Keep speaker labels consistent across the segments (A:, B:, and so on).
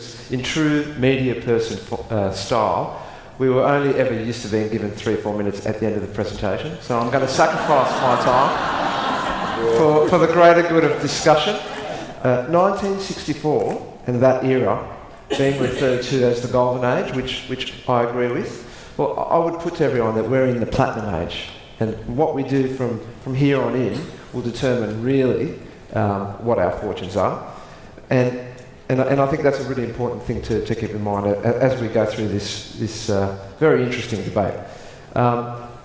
A: because in true media person style, we were only ever used to being given 3 or 4 minutes at the end of the presentation. So I'm going to sacrifice my time for the greater good of discussion. 1964 and that era being referred to as the golden age, which I agree with. Well, I would put to everyone that we're in the platinum age, and what we do from here on in will determine really what our fortunes are. And I think that's a really important thing to keep in mind as we go through this very interesting debate.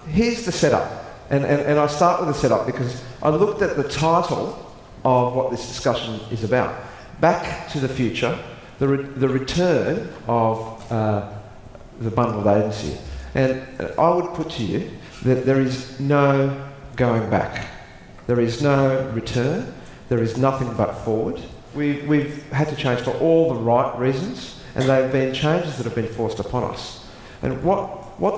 A: Here's the setup, and I start with the setup because I looked at the title of what this discussion is about. Back to the Future, the return of the bundled agency. And I would put to you that there is no going back. There is no return. There is nothing but forward. We've had to change for all the right reasons, and they've been changes that have been forced upon us. And what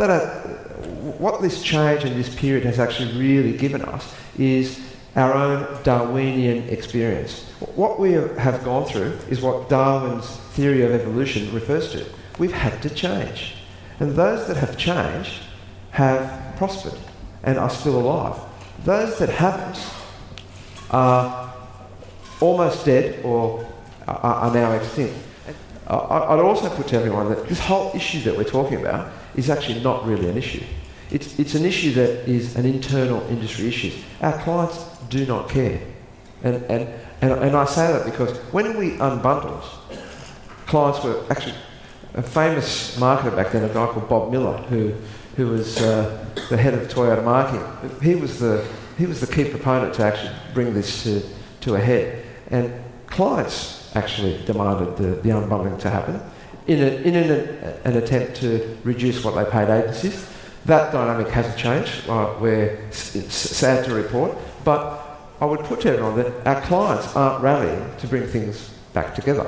A: this change in this period has actually really given us is our own Darwinian experience. What we have gone through is what Darwin's theory of evolution refers to. We've had to change. And those that have changed have prospered and are still alive. Those that haven't are almost dead or are now extinct. I'd also put to everyone that this whole issue that we're talking about is actually not really an issue. It's an issue that is an internal industry issue. Our clients do not care. And I say that because when we unbundled, clients were actually a famous marketer back then, a guy called Bob Miller, who was the head of Toyota marketing. He was the key proponent to actually bring this to a head. And clients actually demanded the unbundling to happen in an attempt to reduce what they paid agencies. That dynamic hasn't changed. We're sad to report. But I would put to everyone that our clients aren't rallying to bring things back together.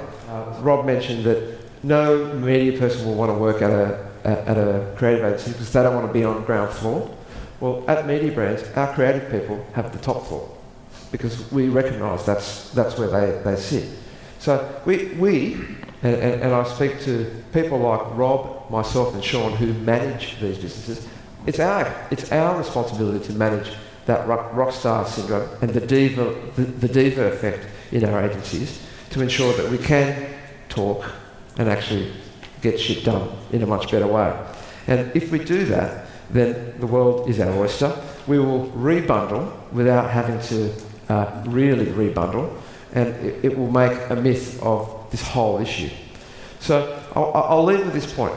A: Rob mentioned that no media person will want to work at a creative agency because they don't want to be on the ground floor. Well, at MediaBrands, our creative people have the top floor because we recognise that's where they sit. So and I speak to people like Rob, myself and Sean who manage these businesses. It's our responsibility to manage that rock star syndrome and the diva effect in our agencies to ensure that we can talk and actually get shit done in a much better way. And if we do that, then the world is our oyster. We will rebundle without having to really rebundle, and it will make a myth of this whole issue. So I'll leave with this point.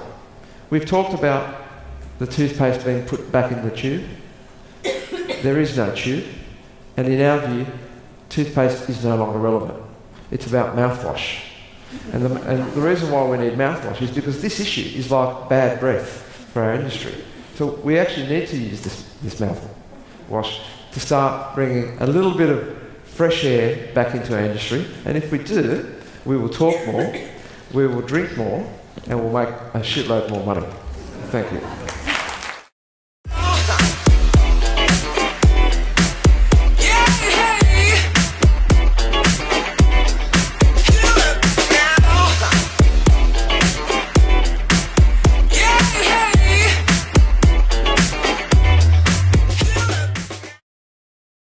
A: We've talked about the toothpaste being put back in the tube. There is no tube, and in our view, toothpaste is no longer relevant. It's about mouthwash. And the reason why we need mouthwash is because this issue is like bad breath for our industry. So we actually need to use this mouthwash to start bringing a little bit of fresh air back into our industry. And if we do, we will talk more, we will drink more, and we'll make a shitload more money. Thank you.